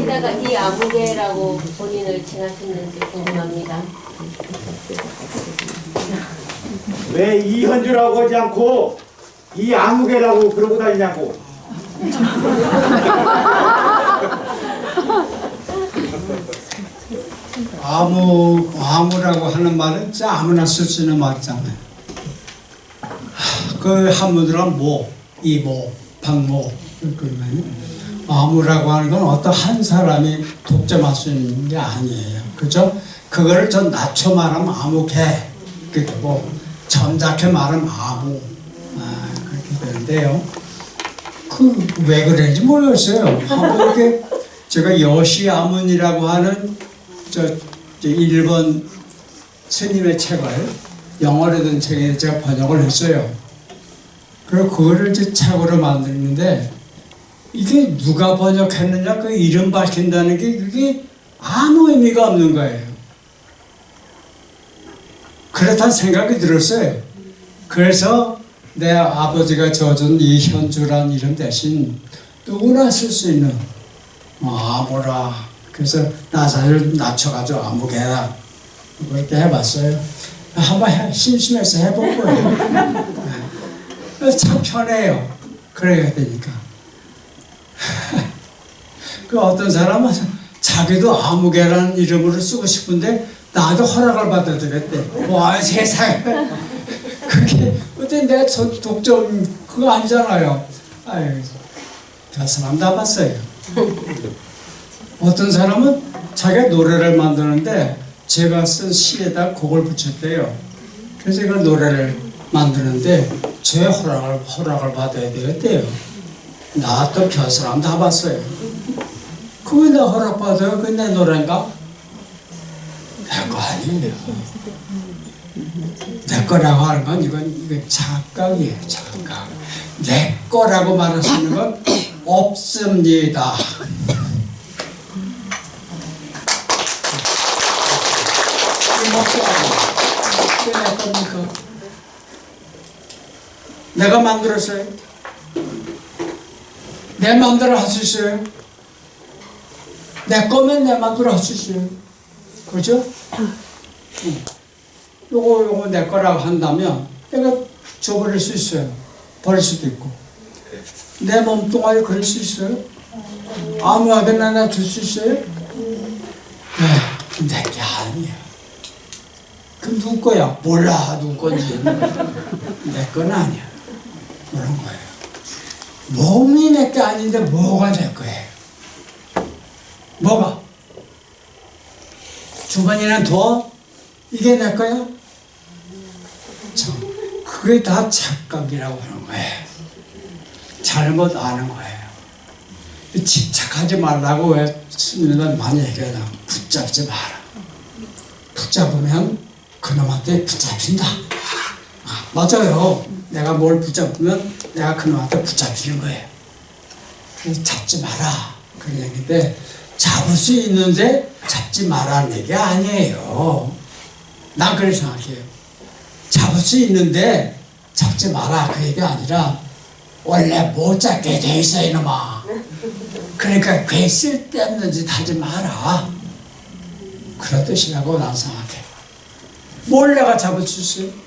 사시다가 이 아무개라고 본인을 칭하셨는지 궁금합니다. 왜 이현주라고 하지 않고 이 아무개라고 그러고 다니냐고. 아무라고 하는 말은 진짜 아무나 쓸 수 있는 말이잖아요. 그 한문으로는 이모, 박모 그러면 아무라고 하는 건 어떤 한 사람이 독점할 수 있는 게 아니에요. 그죠? 그거를 좀 낮춰 말하면 아무개 그리고 점잖게 말하면 아무 그렇게 되는데요. 왜 그런지 모르겠어요. 한번 이렇게 제가 여시아문이라고 하는 일본 스님의 책을 영어로 된 책에 제가 번역을 했어요. 그리고 그거를 이제 책으로 만드는데 이게 누가 번역했느냐 그 이름 밝힌다는 게 그게 아무 의미가 없는 거예요. 그렇다는 생각이 들었어요. 그래서 내 아버지가 지어준 이현주란 이름 대신 누구나 쓸 수 있는 아무라. 그래서 나사를 낮춰가지고 아무개라 그렇게 해봤어요. 한번 심심해서 해본 거예요. 참 편해요. 그래야 되니까. 그 어떤 사람은 자기도 아무개라는 이름으로 쓰고 싶은데 나도 허락을 받아야 되겠대. 와 세상에. 그게 어때 내 독점 그거 아니잖아요. 아유, 그 사람 다 봤어요. 어떤 사람은 자기가 노래를 만드는데 제가 쓴 시에다 곡을 붙였대요. 그래서 이걸 노래를 만드는데 제 허락을 받아야 되겠대요. 나 또 별 사람 다 봤어요. 그거 내 허락받아요? 그게 내 노래인가? 내 거 아니에요. 내 거라고 하는 건 이건 착각이에요. 착각. 내 거라고 말할 수 있는 건 없습니다. 내가 만들었어요. 내 마음대로 할 수 있어요. 내 거면 내 마음대로 할 수 있어요. 그렇죠? 요거 내 거라고 한다면 내가 줘버릴 수 있어요. 버릴 수도 있고. 내 몸뚱아리 그릴 수 있어요. 아무하게나 나 줄 수 있어요. 내 게 아니야. 그럼 누구 거야? 몰라 누구 건지. 내 건 아니야. 그런 거예요. 몸이 내 게 아닌데 뭐가 내 거예요? 뭐가? 주머니는 더? 이게 내 거야? 참, 그게 다 착각이라고 하는 거예요. 잘못 아는 거예요. 집착하지 말라고 왜 스님은 많이 얘기하나? 붙잡지 마라. 붙잡으면 그놈한테 붙잡힌다. 맞아요. 내가 뭘 붙잡으면 내가 그놈한테 붙잡히는 거예요. 그래서 잡지 마라. 그런 얘기인데 잡을 수 있는데 잡지 마라는 얘기 아니에요. 난 그렇게 생각해요. 잡을 수 있는데 잡지 마라 그 얘기 아니라 원래 못 잡게 돼 있어 이놈아. 그러니까 괜히 쓸데없는 짓 하지 마라. 그런 뜻이라고 난 생각해. 뭘 내가 잡을 수 있어요?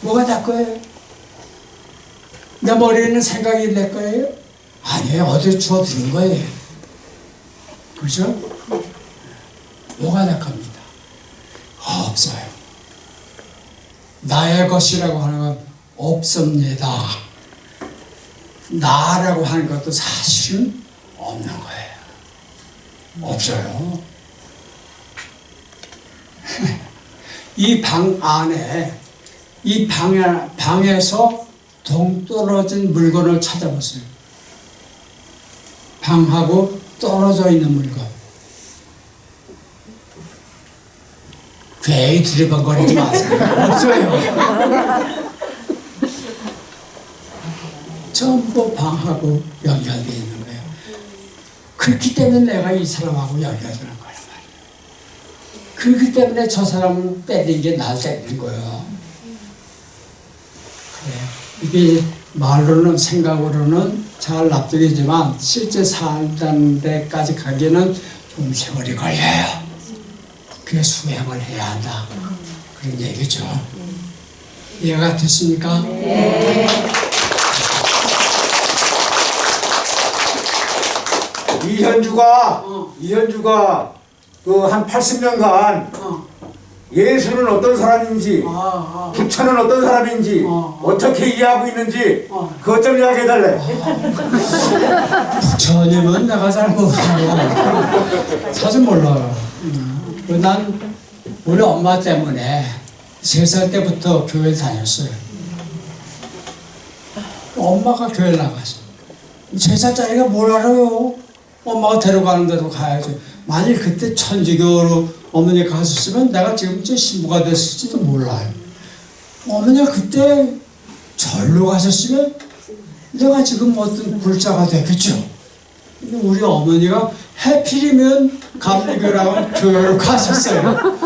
뭐가 내 거예요? 내 머리에 있는 생각이 내 거예요? 아니에요. 어디 주워 들은 거예요. 그죠? 뭐가 내 겁니다. 없어요. 나의 것이라고 하는 건 없습니다. 나라고 하는 것도 사실은 없는 거예요. 없어요. 이 방 안에 이 방에서 동떨어진 물건을 찾아보세요. 방하고 떨어져 있는 물건. 괜히 두리번거리지 마세요. 없어요. 전부 방하고 연결되어 있는 거예요. 그렇기 때문에 내가 이 사람하고 연결되는 거란 말이에요. 그렇기 때문에 저 사람을 때린 게 날 때리는 거예요. 이게 말로는 생각으로는 잘 납득이지만 실제 살던 데까지 가기는 좀 세월이 걸려요. 그게 수행을 해야 한다. 그런 얘기죠. 이해가 됐습니까? 네. 이현주가 그 한 80년간 예수는 어떤 사람인지, 부처는 어떤 사람인지, 어떻게 이해하고 있는지 그것 좀 이야기해달래. 부처님은 내가 잘 모르고 사실 몰라요. 난 우리 엄마 때문에 3살 때부터 교회 다녔어요. 엄마가 교회 나갔어. 3살짜리가 뭘 알아요? 엄마가 데려가는 대로 가야지. 만일 그때 천주교로 어머니가 갔었으면 내가 지금쯤 신부가 됐을지도 몰라요. 어머니가 그때 절로 가셨으면 내가 지금 어떤 불자가 되겠죠. 근데 우리 어머니가 해필이면 감리교라고 교회로 가셨어요.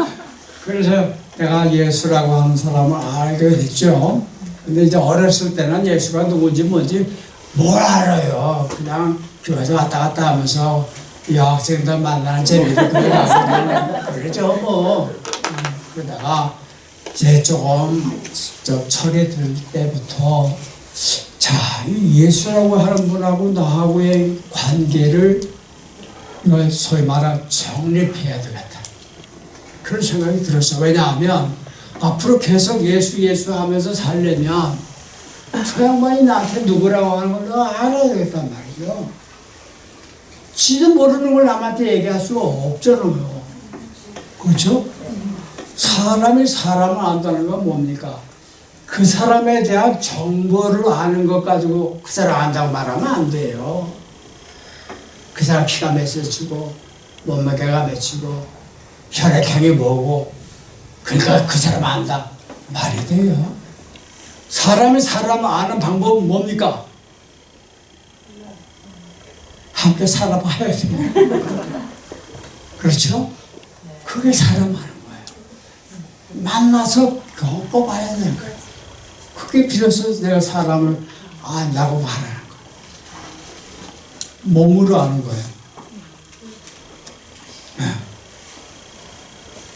그래서 내가 예수라고 하는 사람을 알게 됐죠. 근데 이제 어렸을 때는 예수가 누군지 뭔지 뭘 알아요. 그냥 교회에서 왔다 갔다 하면서 여학생들 만나는 재미도 그러죠 뭐. 그러다가 이제 조금 철이 들 때부터 자, 이 예수라고 하는 분하고 나하고의 관계를 이걸 소위 말하면 정립해야 되겠다. 그런 생각이 들었어요. 왜냐하면 앞으로 계속 예수 하면서 살려면 저 양반이 나한테 누구라고 하는 걸 알아야 되겠단 말이죠. 지도 모르는 걸 남한테 얘기할 수가 없잖아요. 그렇죠? 사람이 사람을 안다는 건 뭡니까? 그 사람에 대한 정보를 아는 것 가지고 그 사람 안다고 말하면 안 돼요. 그 사람 키가 몇이고 몸무게가 몇이고 혈액형이 뭐고 그러니까 그 사람 안다 말이 돼요. 사람이 사람을 아는 방법은 뭡니까? 함께 살아봐야 돼요. 그렇죠? 그게 사람 아는 거예요. 만나서 겪어봐야 되는 거예요. 그게 비로소 내가 사람을 안다고 말하는 거예요. 몸으로 아는 거예요. 네.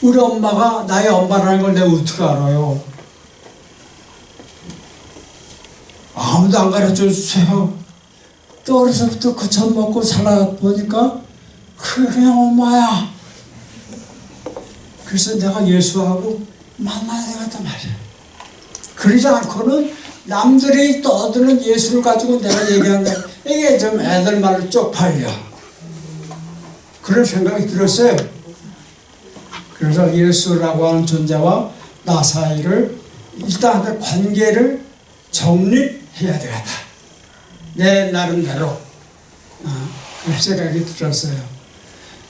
우리 엄마가 나의 엄마라는 걸 내가 어떻게 알아요? 아무도 안 가르쳐 주세요. 또 어려서부터 그 젖 먹고 살아보니까 그냥 엄마야. 그래서 내가 예수하고 만나야 되겠단 말이야. 그러지 않고는 남들이 떠드는 예수를 가지고 내가 얘기한다. 이게 좀 애들 말로 쪽팔려. 그런 생각이 들었어요. 그래서 예수라고 하는 존재와 나 사이를 일단 관계를 정립해야 되겠다. 내 나름대로 그런 생각이 들었어요.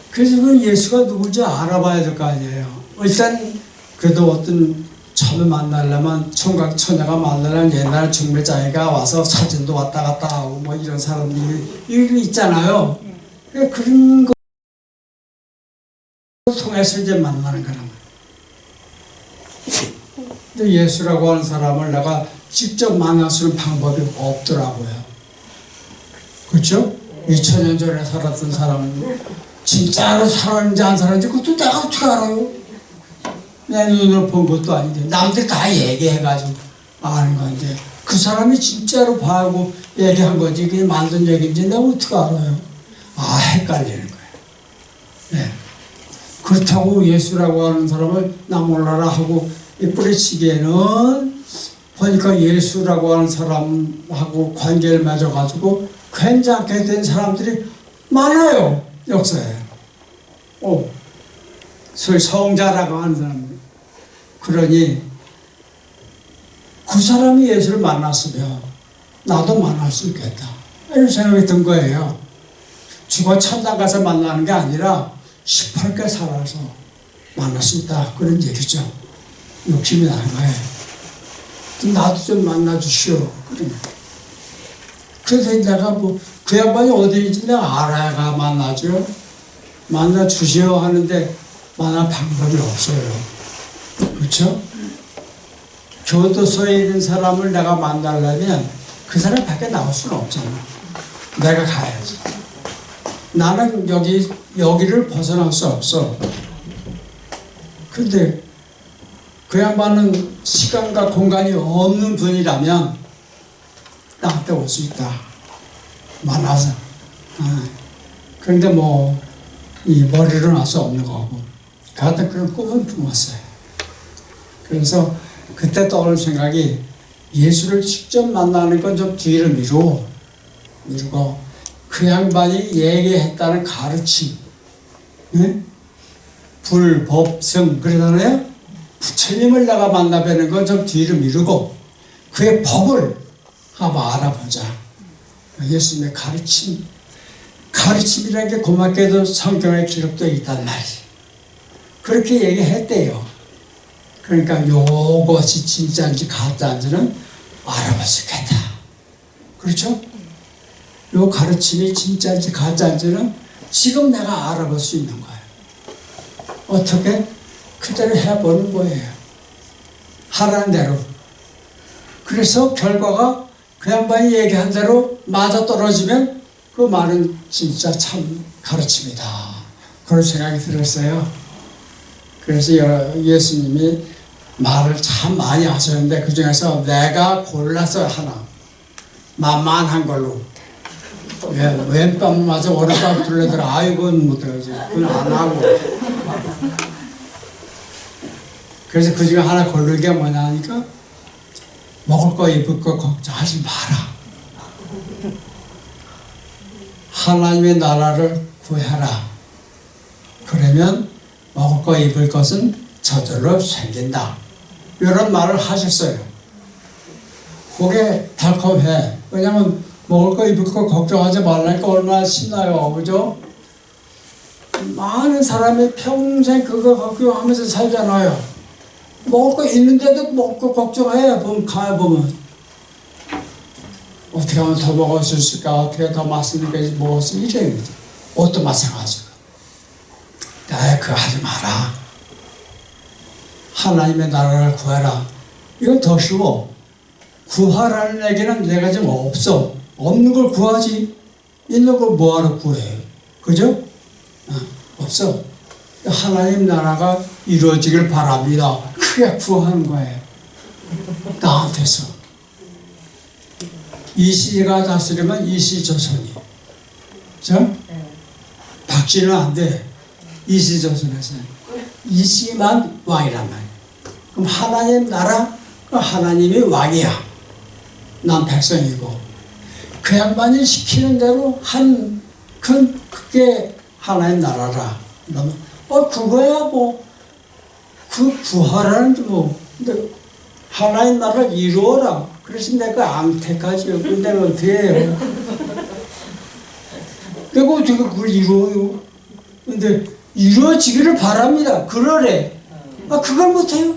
그래서 예수가 누구인지 알아봐야 될 거 아니에요. 일단 그래도 어떤 처음에 만나려면 총각 처녀가 만나려면 옛날 중매자애가 와서 사진도 왔다 갔다 하고 뭐 이런 사람들이 있잖아요. 그런 거 통해서 이제 만나는 거란 말이에요. 근데 예수라고 하는 사람을 내가 직접 만날 수 있는 방법이 없더라고요. 그렇죠? 2000년 전에 살았던 사람은 진짜로 살았는지 안 살았는지 그것도 내가 어떻게 알아요? 내 눈으로 본 것도 아닌데 남들 다 얘기해가지고 아는 건데 그 사람이 진짜로 봐하고 얘기한 거지 그게 만든 얘기인지 내가 어떻게 알아요? 헷갈리는 거예요. 네. 그렇다고 예수라고 하는 사람을 나 몰라라 하고 뿌리치기에는 보니까 예수라고 하는 사람하고 관계를 맺어가지고 괜찮게 된 사람들이 많아요. 역사에. 소위 성자라고 하는 사람들. 그러니 그 사람이 예수를 만났으면 나도 만날 수 있겠다. 이런 생각이 든 거예요. 죽어 천당 가서 만나는 게 아니라 18개 살아서 만날 수 있다. 그런 얘기죠. 욕심이 나는 거예요. 나도 좀 만나주시오. 그래서 내가 그 양반이 어디인지 내가 알아야 만나죠. 만나주시오 하는데 만날 방법이 없어요. 그렇죠? 교도소에 있는 사람을 내가 만나려면 그 사람 밖에 나올 수는 없잖아. 내가 가야지. 나는 여기를 벗어날 수 없어. 근데 그 양반은 시간과 공간이 없는 분이라면 나한테 올 수 있다. 만나서. 그런데 뭐 이 머리로 날 수 없는 거고. 같은 그런 꿈은 꾸었어요. 그래서 그때 떠오른 생각이 예수를 직접 만나는 건 좀 뒤를 미루고 그 양반이 얘기했다는 가르침, 불법성 그러잖아요. 부처님을 내가 만나뵈는 건 좀 뒤를 미루고 그의 법을 한번 알아보자. 예수님의 가르침이라는 게 고맙게도 성경에 기록되어 있단 말이지. 그렇게 얘기했대요. 그러니까 요것이 진짜인지 가짜인지는 알아볼 수 있겠다. 그렇죠? 요 가르침이 진짜인지 가짜인지는 지금 내가 알아볼 수 있는 거예요. 어떻게? 그대로 해보는 거예요. 하라는 대로. 그래서 결과가 그 양반이 얘기한 대로 맞아떨어지면 그 말은 진짜 참 가르침이다. 그런 생각이 들었어요. 그래서 예수님이 말을 참 많이 하셨는데 그 중에서 내가 골라서 하나 만만한 걸로 왼밤 맞아 오른밤 둘러들어 아이고 못해가지 그건 안 하고 그래서 그 중에 하나 고르는 게 뭐냐 하니까 먹을 거 입을 거 걱정하지 마라. 하나님의 나라를 구해라. 그러면 먹을 거 입을 것은 저절로 생긴다. 이런 말을 하셨어요. 그게 달콤해. 왜냐면 먹을 거 입을 거 걱정하지 말라니까 얼마나 신나요. 그죠? 많은 사람이 평생 그거 걱정하면서 살잖아요. 먹을 거 있는데도 먹을 거 걱정해. 가보면 어떻게 하면 더 먹을 수 있을까? 어떻게 더 맛있는 게 먹을 수 이래. 옷도 마찬가지고. 그거 하지 마라. 하나님의 나라를 구하라. 이건 더 쉬워. 구하라는 얘기는 내가 지금 없어. 없는 걸 구하지. 있는 걸 뭐하러 구해. 그죠? 없어. 하나님 나라가 이루어지길 바랍니다. 그게 구하는 거예요. 나한테서. 이시가 다스리면 이시조선이. 그죠? 박쥐는 안 돼. 이시조선에서. 이시만 왕이란 말이야. 그럼 하나님 나라, 그 하나님이 왕이야. 난 백성이고. 그 양반이 시키는 대로 그게 하나님 나라라. 그러면, 그거야 뭐. 구하라는 뭐. 근데 하나님 나라를 이루어라. 그래서 내가 앙태까지요. 근데 어떻게 해요? 내가 어떻게 그걸 이루어요? 근데 이루어지기를 바랍니다. 그러래. 그걸 못해요.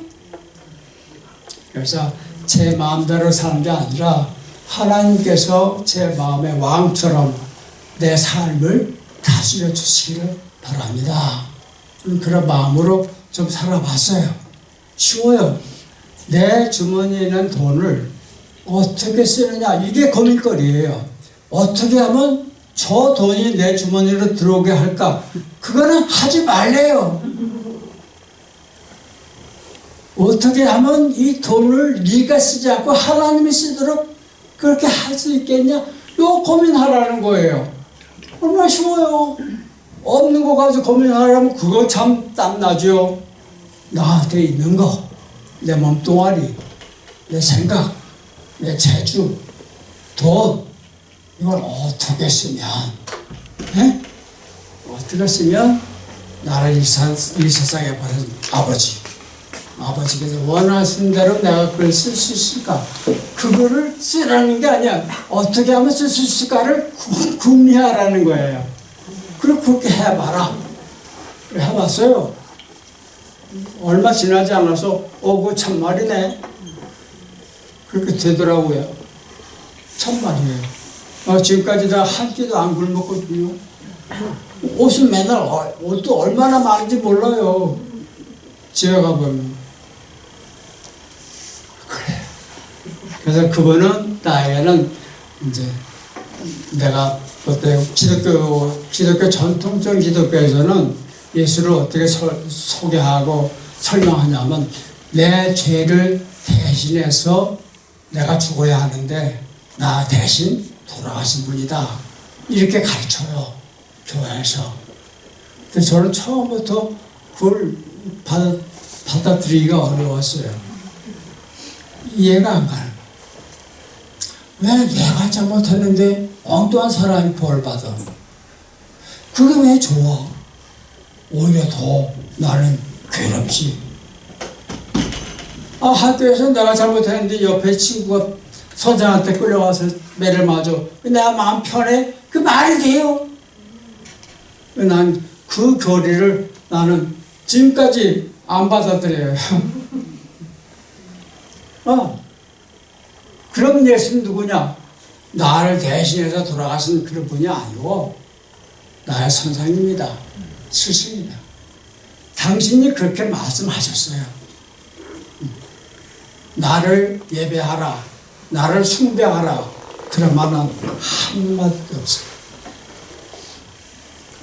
그래서 제 마음대로 사는 게 아니라 하나님께서 제 마음의 왕처럼 내 삶을 다스려 주시기를 바랍니다. 그런 마음으로 좀 살아봤어요. 쉬워요. 내 주머니에 있는 돈을 어떻게 쓰느냐 이게 고민거리예요. 어떻게 하면 저 돈이 내 주머니로 들어오게 할까? 그거는 하지 말래요. 어떻게 하면 이 돈을 네가 쓰지 않고 하나님이 쓰도록 그렇게 할 수 있겠냐? 요 고민하라는 거예요. 얼마나 쉬워요. 없는 거 가지고 고민하려면 그거 참 땀나죠. 나한테 있는 거, 내 몸뚱아리, 내 생각, 내 재주, 돈, 이걸 어떻게 쓰면, 어떻게 쓰면 나를 이 세상에 보낸 아버지께서 원하신 대로 내가 그걸 쓸 수 있을까? 그거를 쓰라는 게 아니야. 어떻게 하면 쓸 수 있을까를 궁리하라는 거예요. 그리고 그렇게 해봐라. 해봤어요. 얼마 지나지 않아서 그거 참말이네. 그렇게 되더라고요. 참말이에요. 지금까지 내가 한 끼도 안 굶었거든요. 옷은 맨날 옷도 얼마나 많은지 몰라요. 집에 가보면. 그래서 그분은 나에게는 이제 내가 그때 기독교 전통적 기독교에서는 예수를 어떻게 소개하고 설명하냐면 내 죄를 대신해서 내가 죽어야 하는데 나 대신 돌아가신 분이다. 이렇게 가르쳐요. 교회에서. 근데 저는 처음부터 그걸 받아들이기가 어려웠어요. 이해가 안 가요. 왜 내가 잘못했는데 엉뚱한 사람이 벌 받아? 그게 왜 좋아? 오히려 더 나는 괴롭지. 학교에서 내가 잘못했는데 옆에 친구가 선생한테 끌려가서 매를 맞아. 내가 마음 편해? 그 말이 돼요? 난 그 교리를 나는 지금까지 안 받아들여요. 그럼 예수는 누구냐? 나를 대신해서 돌아가신 그런 분이 아니고 나의 선생입니다. 스승입니다. 당신이 그렇게 말씀하셨어요. 나를 예배하라. 나를 숭배하라. 그런 말은 한마디도 없어요.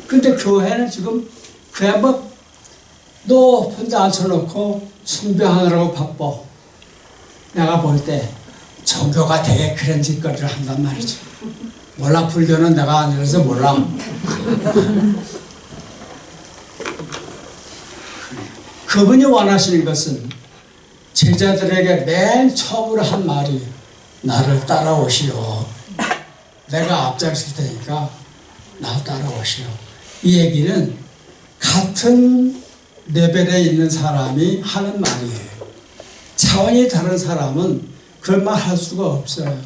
근데 교회는 지금 그야 높은 데 앉혀놓고 숭배하느라고 바빠. 내가 볼 때 종교가 되게 그런 짓거리를 한단 말이죠. 몰라, 불교는 내가 아니라서 몰라. 그분이 원하시는 것은 제자들에게 맨 처음으로 한 말이 나를 따라오시오. 내가 앞장설 테니까 나 따라오시오. 이 얘기는 같은 레벨에 있는 사람이 하는 말이에요. 차원이 다른 사람은 그런 말 할 수가 없어요.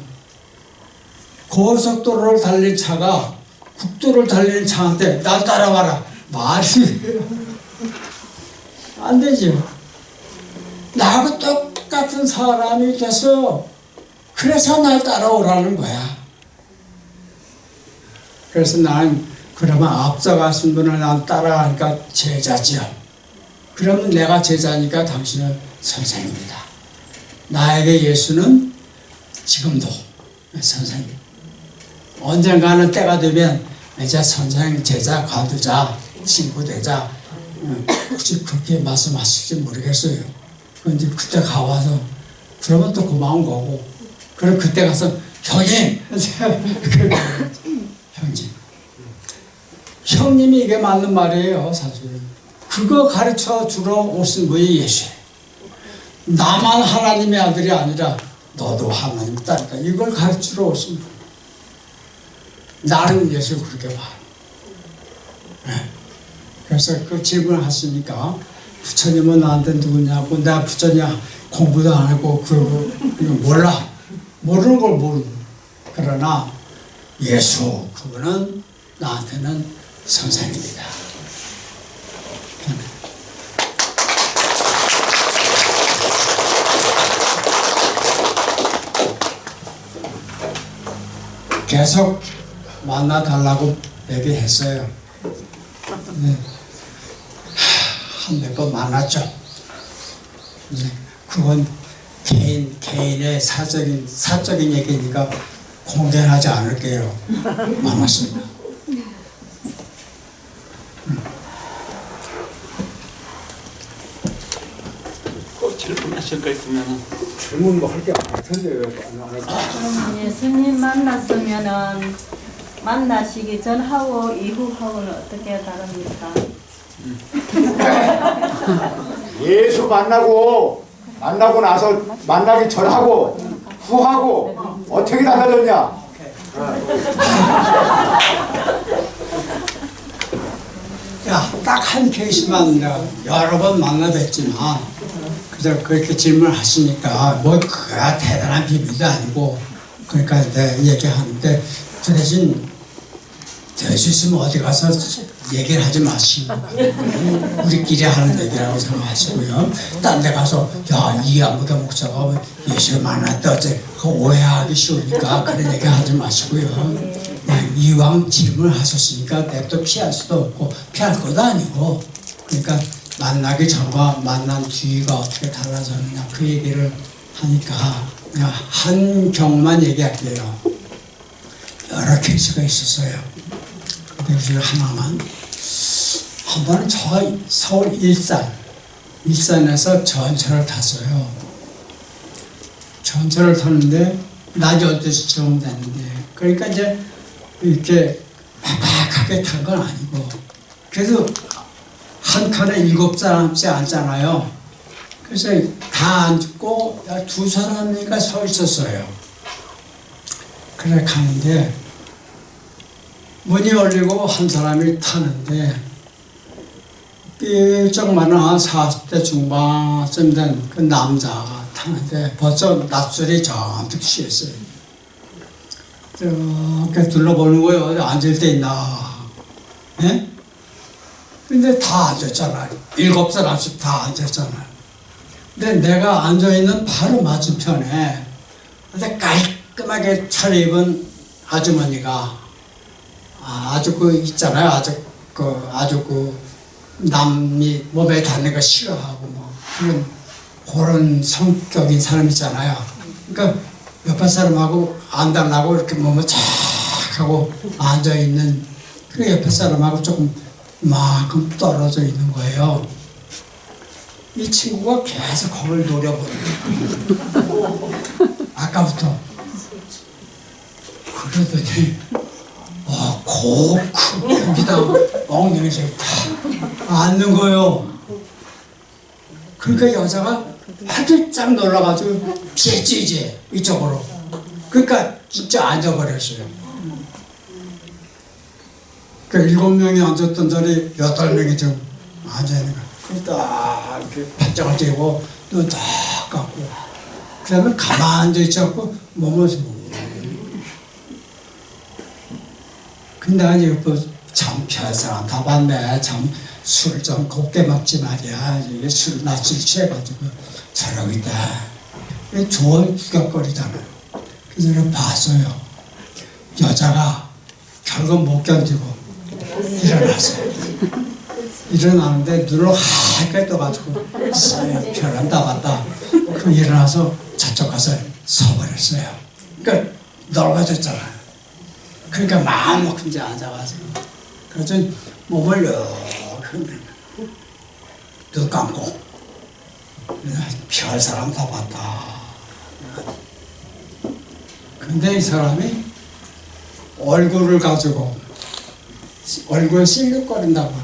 고속도로를 달린 차가 국도를 달리는 차한테 나 따라와라. 말이 안 되죠. 나하고 똑같은 사람이 돼서 그래서 날 따라오라는 거야. 그래서 나는 그러면 앞서가신 분을 난 따라가니까 제자지요. 그러면 내가 제자니까 당신은 선생입니다. 나에게 예수는 지금도 선생님. 언젠가는 때가 되면 이제 선생, 제자, 과두자, 친구 되자. 혹시 그렇게 말씀하실지 모르겠어요. 근데 그때 가와서 그러면 또 고마운 거고. 그럼 그때 가서 형님, 형님. 형님이 이게 맞는 말이에요, 사실은. 그거 가르쳐 주러 오신 분이 예수예요. 나만 하나님의 아들이 아니라 너도 하나님 딸이다. 이걸 가르치러 오신 분. 나는 예수를 그렇게 봐. 그래서 그 질문을 하시니까 부처님은 나한테 누구냐고, 내가 부처님 공부도 안 하고 그러고 몰라. 모르는 걸 모르고. 그러나 예수, 그분은 나한테는 선생입니다. 계속 만나달라고 얘기했어요. 네. 한 몇 번 만났죠. 네. 그건 개인의 사적인 얘기니까 공개하지 않을게요. 만났습니다. 꼭 질문하실 거 있으면 질문 뭐 할 게 많을 텐데요. 예수님 만났으면은 만나시기 전하고 이후하고는 어떻게 다릅니까? 예수 만나고 나서 만나기 전하고 후하고 어떻게 달라졌냐? 딱 한 케이스만 내가 여러 번 만나뵀지만 그래서 그렇게 질문하시니까 뭐 그야 대단한 비밀도 아니고 그러니까 내가 얘기하는데 그 대신 될 수 있으면 어디 가서 얘기를 하지 마시고 우리끼리 하는 얘기라고 생각하시고요. 딴 데 가서 야 이아무개 목사가 예수를 만났다 어째 그 오해하기 쉬우니까 그런 얘기 하지 마시고요. 이왕 질문하셨으니까 냅둬 피할 수도 없고 피할 것도 아니고 그러니까 만나기 전과 만난 뒤가 어떻게 달라졌느냐 그 얘기를 하니까 한 경우만 얘기할게요. 여러 케이스가 있었어요. 근데 그 중에 하나만. 한 번은 저 서울 일산에서 전철을 탔어요. 전철을 탔는데 낮 12시쯤 됐는데, 그러니까 이제 이렇게 빡빡하게 탄 건 아니고, 그래도 한 칸에 7사람씩 앉잖아요. 그래서 다 앉고 두 사람이가 서 있었어요. 그래 가는데 문이 열리고 한 사람이 타는데, 삐쩍만한 40대 중반쯤 된 그 남자가 타는데 벌써 낯설이 잔뜩 취했어요. 이렇게 둘러보는 거예요. 어디 앉을 데 있나. 예? 근데 다 앉았잖아요. 7사람씩 다 앉았잖아요. 근데 내가 앉아있는 바로 맞은편에 깔끔하게 차려입은 아주머니가, 아주 그 있잖아요. 아주 그 남이 몸에 닿는 거 싫어하고 뭐 그런 성격인 사람 있잖아요. 그러니까 옆에 사람하고 안 달라고 이렇게 몸을 착 하고 앉아 있는 그 옆에 사람하고 조금 이만큼 떨어져 있는 거예요. 이 친구가 계속 그걸 노려보는 거예요. 아까부터. 그러더니 거기다 엉덩이 저기 다 앉는 거예요. 그러니까 여자가 화들짝 놀라가지고 피했지 이제 이쪽으로. 그러니까 진짜 앉아버렸어요. 그러니까 7명이 앉았던 자리 8명이 지금 앉아있는 거예요. 그러다 이렇게 팔짱을 쥐고 눈 딱 감고, 그 다음에 가만히 앉아있고 몸을 근데 아니 참 별사람 다 봤네. 참 술 좀 곱게 먹지 말이야. 이게 술 낮술 취해가지고 저러고 있다. 좋은 구경거리잖아요. 그래서 내가 봤어요. 여자가 결국 못 견디고 일어났어요. 일어나는데 눈을 하얗게 떠가지고 별안 다 봤다. 그럼 일어나서 저쪽 가서 서버렸어요. 그러니까 넓어졌잖아요. 그러니까 마음 놓고 이제 앉아가지고, 그래서 몸을 이렇게 흔들고 눈 감고, 별 사람 다 봤다. 근데 이 사람이 얼굴을 가지고 얼굴에 실룩거린다고,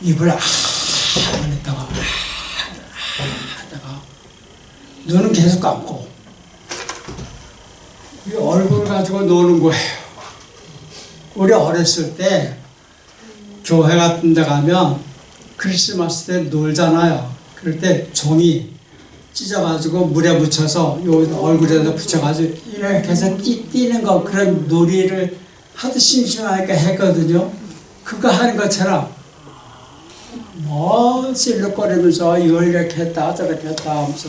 입을 했다가 하다가 눈은 계속 감고 이 얼굴을 가지고 노는 거예요. 우리 어렸을 때 교회 같은 데 가면 크리스마스 때 놀잖아요. 그럴 때 종이 찢어가지고 물에 묻혀서 요 얼굴에다 붙여가지고 이렇게 해서 뛰는 거, 그런 놀이를 하도 심심하니까 했거든요. 그거 하는 것처럼 실룩거리면서 이걸 이렇게 했다 저렇게 했다 하면서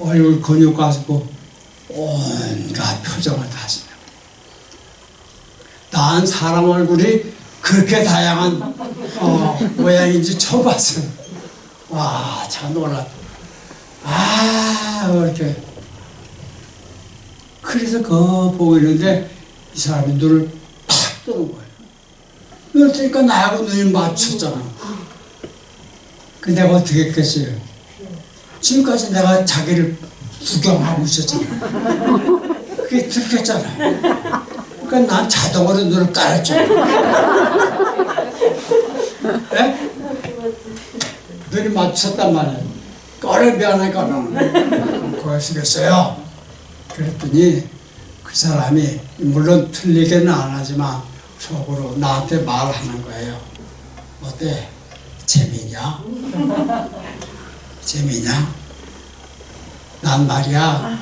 얼굴 근육 가지고 온갖 표정을 다 하시네요. 난 사람 얼굴이 그렇게 다양한 모양인지 처음 봤어요. 와, 참 놀랐다. 이렇게. 그래서 그거 보고 있는데 이 사람이 눈을 팍 뜨는 거예요. 눈을 뜨니까 나하고 눈이 맞췄잖아. 근데 내가 어떻게 했겠어요? 지금까지 내가 자기를 구경하고 있었잖아. 그게 들켰잖아. 그러니까 난 자동으로 눈을 깔았죠. 네? 눈이 맞췄단 말이에요. 꺼내 미안하니까 고맙시겠어요. 그랬더니 그 사람이 물론 틀리게는 안 하지만 속으로 나한테 말하는 거예요. 어때? 재미냐? 재미냐? 난 말이야,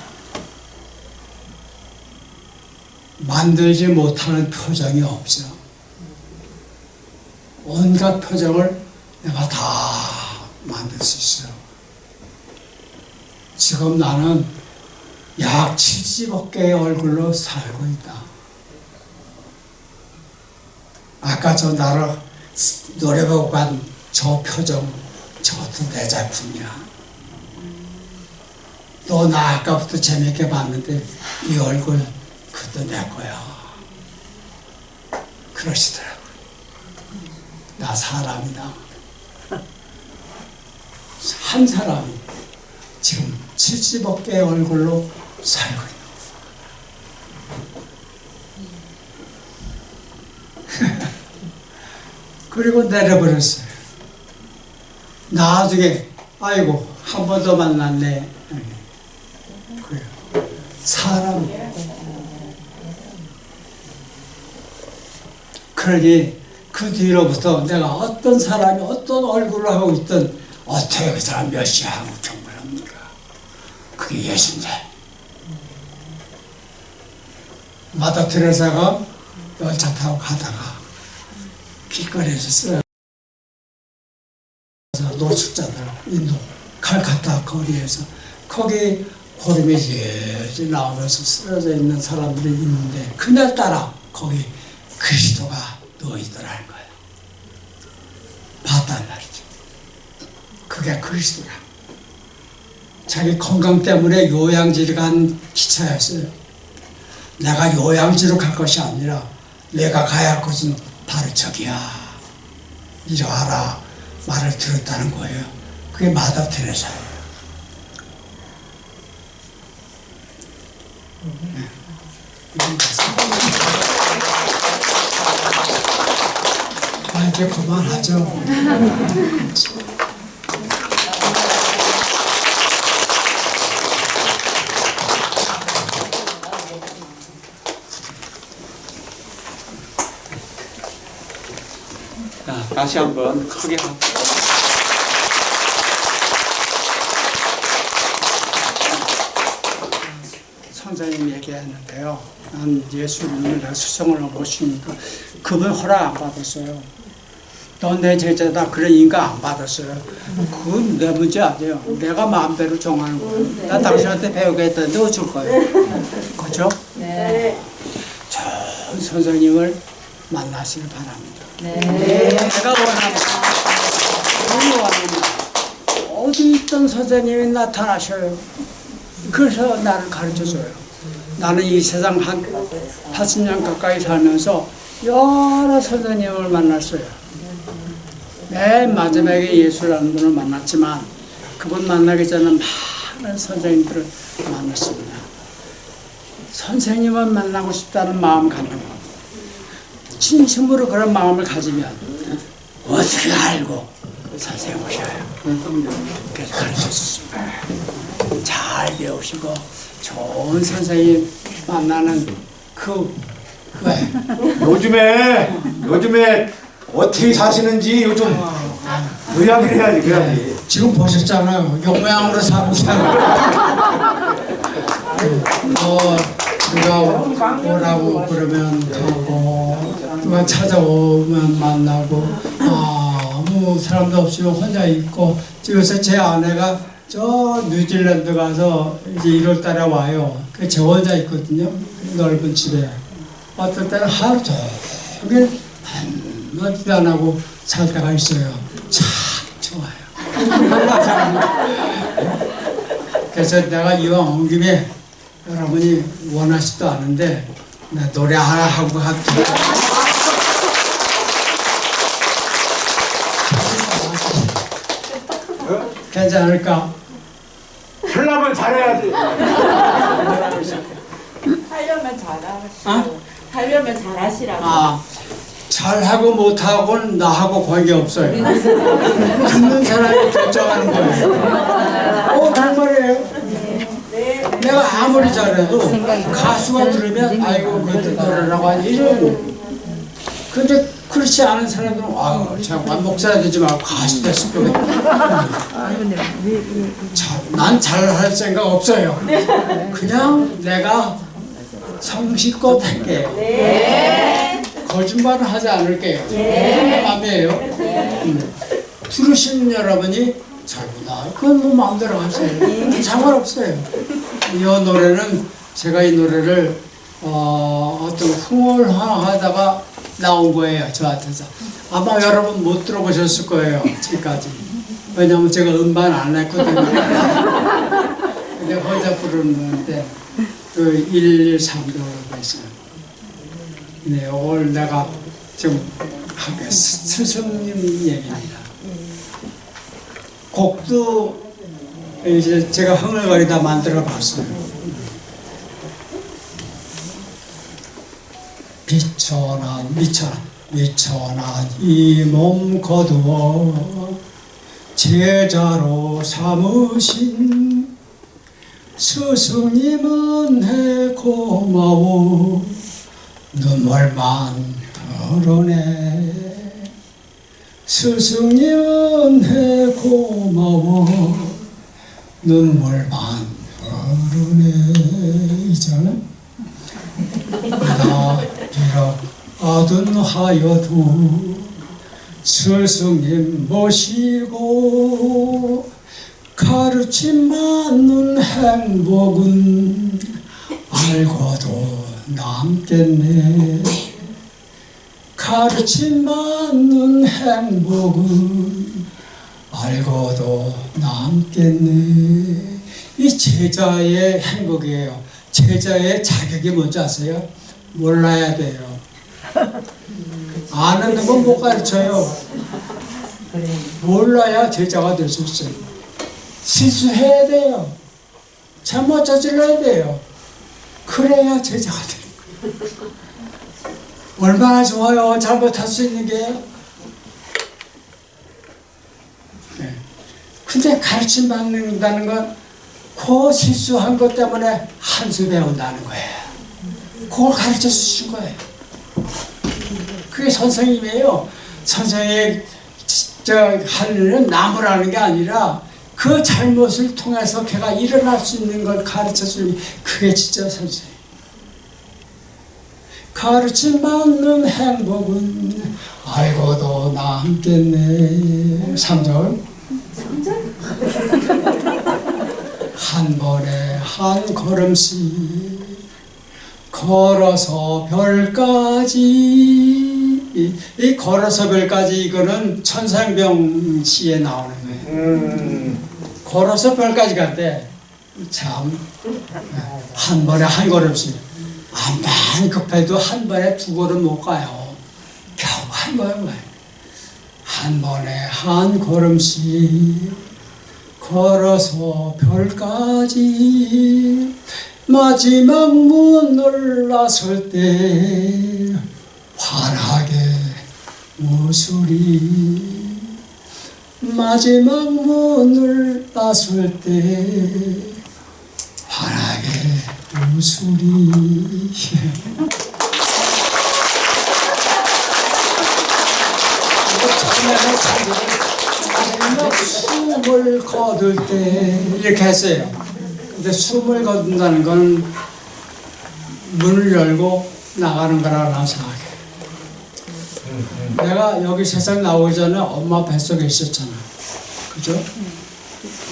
만들지 못하는 표정이 없어. 온갖 표정을 내가 다 만들 수 있어. 지금 나는 약 70억 개의 얼굴로 살고 있다. 아까 저 나를 노래 보고 간 저 표정, 저것도 내 작품이야. 너 나 아까부터 재밌게 봤는데 이 얼굴 그것도 내 거야. 그러시더라고요. 나 사람이다. 한 사람이 지금 70억 개의 얼굴로 살고 있는 거예요. 그리고 내려버렸어요. 나중에 아이고 한 번 더 만났네. 그래요. 사람. 그러니 그 뒤로부터 내가 어떤 사람이 어떤 얼굴을 하고 있든 어떻게 그 사람 몇 시에 한국 정부를 합니까? 그게 예수인데. 마다 테레사가 열차 타고 가다가 길거리에서 쓰러져서 노숙자들 인도 칼카타 거리에서 거기 고름이 예지 나오면서 쓰러져 있는 사람들이 있는데 그날따라 거기 그리스도가 누워있더라는 거예요. 봤단 말이죠. 그게 그리스도라. 자기 건강 때문에 요양지를 간 기차였어요. 내가 요양지로 갈 것이 아니라 내가 가야 할 곳은 바로 저기야. 이리 와라 말을 들었다는 거예요. 그게 마다 테레사예요. 네. 이제 그만하죠. 자, 다시 한번 크게 선생님이 얘기했는데요. 난 예수님을 내가 수성을 모시니까 그분 허락 안 받았어요. 넌 내 제자다 그러니까 안 받았어요. 그건 내 문제 아니에요. 내가 마음대로 정하는 거예요. 나 당신한테 배우겠다는데 어쩔 거예요. 그렇죠? 네. 좋은 선생님을 만나시길 바랍니다. 네. 내가 원합니다. 너무 원합니다. 어디 있던 선생님이 나타나셔요. 그래서 나를 가르쳐줘요. 나는 이 세상 한 80년 가까이 살면서 여러 선생님을 만났어요. 맨 마지막에 예수라는 분을 만났지만 그분 만나기 전에 많은 선생님들을 만났습니다. 선생님을 만나고 싶다는 마음 갖는 것. 진심으로 그런 마음을 가지면 어떻게 알고 선생님 오셔요. 그래서 가르쳐줬습니다. 잘 배우시고 좋은 선생님 만나는 왜? 요즘에 어떻게 사시는지 요즘 이야기를 해야지. 그래야지. 지금 보셨잖아요. 용모양으로 살고 있어요. 누가 오라고 그러면 가고 누가 찾아오면 만나고 아무 사람도 없으면 혼자 있고 요새 제 아내가 저 뉴질랜드 가서 이제 1월 달에 와요. 저 혼자 있거든요. 넓은 집에. 어떨 때는 하루 종일 한마디도 안 하고 살 때가 있어요. 참 좋아요. 그래서 내가 이왕 온 김에 여러분이 원하지도 않은데 나 노래 하나 하고 갈게요. 괜찮을까? 하려면 잘해야지. 하려면 잘하시라고. 하려면 잘하시라고. 잘하고 못하고는 나하고 관계없어요. 듣는 사람이 결정하는 거예요. 정말이에요. 내가 아무리 잘해도 가수가 들으면 아이고 그 노래라고 하니 이런. 근데 그렇지 않은 사람들은 잠깐 목사야 되지 말고 가수 됐을 거예요. 난 잘할 생각 없어요. 그냥 내가 성실껏 할게요. 거짓말을 하지 않을게요. 그게 마음이에요. 들으시는 여러분이 잘구나. 그건 뭐 마음대로 하세요. 상관없어요. 이 노래는 제가 이 노래를 어떤 흥얼하다가 나온 거예요. 저한테서. 아마 여러분 못 들어보셨을 거예요. 지금까지. 왜냐면 제가 음반 안 했거든요. 내가 혼자 부르는데 그 113도라고 했어요. 네, 오늘 내가 지금 하게 스승님 얘기입니다. 곡도 이제 제가 흥얼거리다 만들어 봤어요. 미천한 이 몸 거두어 제자로 삼으신 스승님은 해 고마워 눈물만 흘러내 스승님은 해 고마워 눈물만 흐르네. 이제는 나 비록 아둔하여도 스승님 모시고 가르침 받는 행복은 알고도 남겠네. 가르침 받는 행복은 알고도 남겠네. 이 제자의 행복이에요. 제자의 자격이 뭔지 아세요? 몰라야 돼요. 아는 건 못 가르쳐요. 몰라야 제자가 될 수 있어요. 실수해야 돼요. 잘못 저질러야 돼요. 그래야 제자가 돼요. 얼마나 좋아요. 잘못할 수 있는 게요. 네. 근데 가르침 받는다는 건 그 실수한 것 때문에 한 수 배운다는 거예요. 그걸 가르쳐 주신 거예요. 그게 선생님이에요. 선생님의 할 일은 나무라는 게 아니라 그 잘못을 통해서 걔가 일어날 수 있는 걸 가르쳐 주는 그게 진짜 선생님. 가르침 받는 행복은 알고도 남겠네. 3절. 한 번에 한 걸음씩 걸어서 별까지. 이 걸어서 별까지 이거는 천상병 시에 나오는 거예요. 걸어서 별까지 갈 때 참 한 번에 한 걸음씩 암만 급해도 한 번에 두 걸음 못 가요. 겨우 한 걸음 가요. 한 번에 한 걸음씩 걸어서 별까지 마지막 문을 나설 때 환하게 웃으리. 마지막 문을 나설 때 환하게 웃으리. 숨을 거둘 때 이렇게 했어요. 근데 숨을 거둔다는 건 문을 열고 나가는 거라고 난 생각해. 내가 여기 세상 나오기 전에 엄마 뱃속에 있었잖아. 그죠?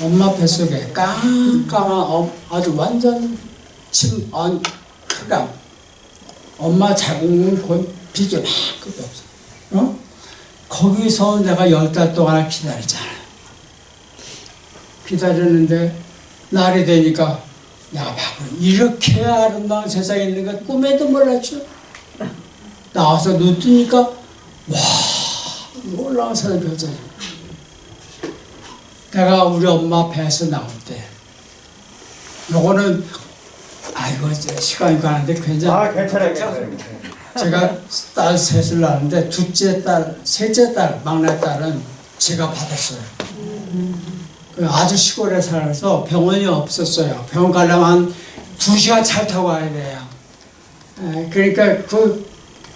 엄마 뱃속에 깜깜한 아주 완전 흑암. 엄마 자궁은 거의 빛이 막 끝도 없어. 어? 거기서 내가 10달 동안 기다렸잖아. 기다렸는데 날이 되니까 야, 이렇게 아름다운 세상에 있는 건 꿈에도 몰랐죠. 나와서 눈 뜨니까 와, 놀라운 세상이 펼쳐져. 내가 우리 엄마 배에서 나올 때 요거는 아이고 이제 시간이 가는데 괜찮아. 괜찮아요. 제가 딸 셋을 낳았는데 둘째 딸, 셋째 딸, 막내 딸은 제가 받았어요. 아주 시골에 살아서 병원이 없었어요. 병원 가려면 한 2시간 차 타고 가야 돼요. 그러니까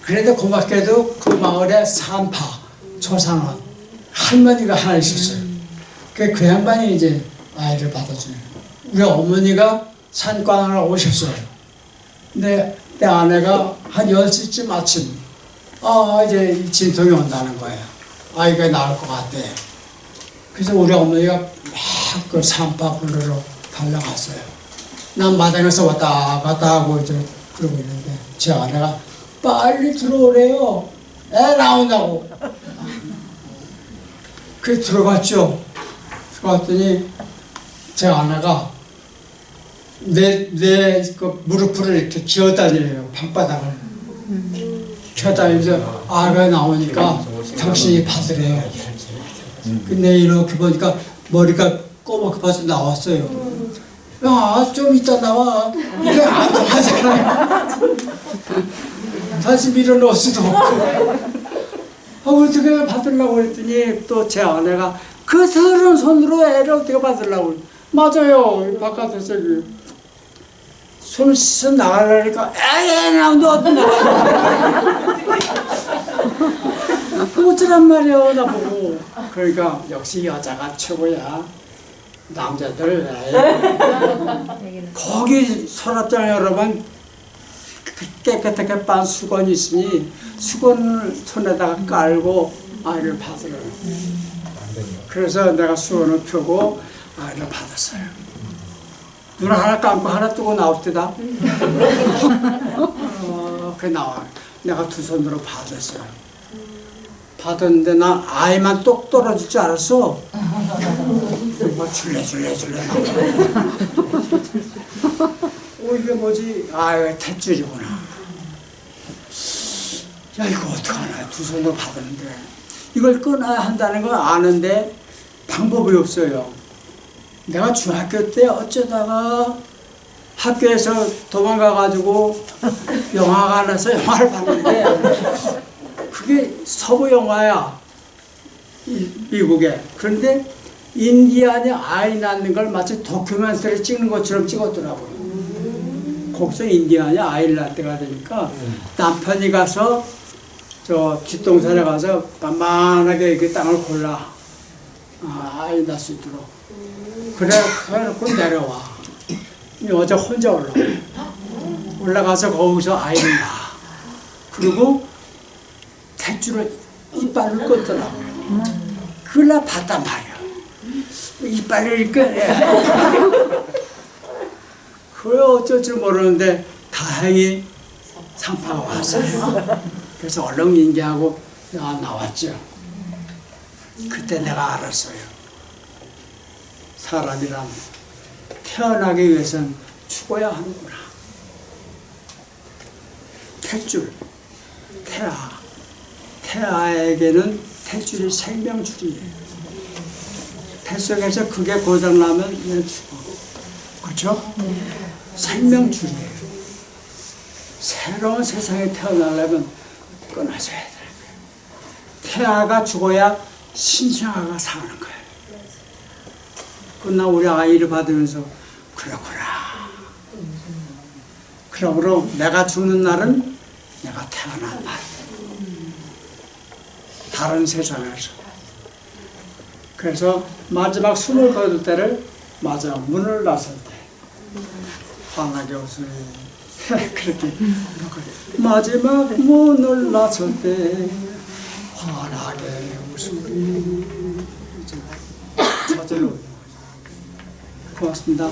그래도 고맙게도 그 마을에 산파, 조상원, 할머니가 하나 있었어요. 그 양반이 이제 아이를 받아줘요. 우리 어머니가 산관을 오셨어요. 근데 내 아내가 한 10시쯤 아침, 이제 진통이 온다는 거예요. 아이가 나올 것 같대. 그래서 우리 어머니가 막 그 산파 불러러 달려갔어요. 난 마당에서 왔다 갔다 하고 이제 그러고 있는데 제 아내가 빨리 들어오래요. 애 나온다고. 그래서 들어갔죠. 들어갔더니 제 아내가 그 무릎을 이렇게 기어다녀요. 방바닥을. 기어다니면서 아가 나오니까 당신이 받으래요. 근데 이렇게 보니까 머리가 꼬맣게 벌써 나왔어요. 야, 좀 이따 나와. 이게 안 나가잖아요. 다시 밀어넣을 수도 없고. 어떻게 받으려고 그랬더니 또 제 아내가 그 더러운 손으로 애를 어떻게 받으려고. 맞아요. 바깥에서 손을 씻어 나가려니까 너 어디 나가. 어쩌란 말이야 나보고. 그러니까 역시 여자가 최고야. 남자들 거기 서랍장에 여러분 깨끗하게 빤 수건이 있으니 수건을 손에다가 깔고 아이를 받으래요. 그래서 내가 수건을 펴고 아이를 받았어요. 눈 하나 감고 하나 뜨고 나올 때다. 그 나와. 내가 두 손으로 받았어요. 받았는데 난 아이만 똑 떨어질 줄 알았어. 뭐 줄래 나와. 이게 뭐지? 이거 탯줄이구나. 야, 이거 어떡하나. 두 손으로 받았는데. 이걸 끊어야 한다는 건 아는데 방법이 없어요. 내가 중학교 때 어쩌다가 학교에서 도망가가지고 영화관에서 영화를 봤는데 그게 서부 영화야. 미국에. 그런데 인디안이 아이 낳는 걸 마치 다큐멘터리 찍는 것처럼 찍었더라고요. 거기서 인디안이 아이를 낳을 때가 되니까 남편이 가서 저 뒷동산에 가서 만만하게 이렇게 땅을 골라 아이 낳을 수 있도록. 그래 해놓고 내려와. 여자 혼자 올라가서 거기서 아이를 낳아. 그리고 탯줄을 이빨을 껐더라고요. 그걸 나 봤단 말이야. 이빨을 꺼내. 그래 어쩔 줄 모르는데 다행히 상파가 왔어요. 그래서 얼른 인계하고 나왔죠. 그때 내가 알았어요. 사람이란 태어나기 위해서는 죽어야 하는구나. 탯줄, 태아에게는 탯줄이 생명줄이에요. 뱃속에서 그게 고장나면 얘는 죽어. 그렇죠? 생명줄이에요. 새로운 세상에 태어나려면 끊어져야 돼요. 태아가 죽어야 신생아가 사는 거예요. 그러나 우리 아이를 받으면서 그렇구나. 그러므로 내가 죽는 날은 내가 태어난 날. 다른 세상에서. 그래서 마지막 숨을 거둘 때를 맞아 문을 나설 때 환하게 웃으니 그렇게 마지막 문을 나설 때 환하게 웃으니 저절로 고맙습니다.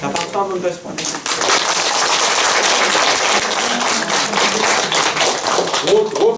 자, 박수 한번 다시 받으세요.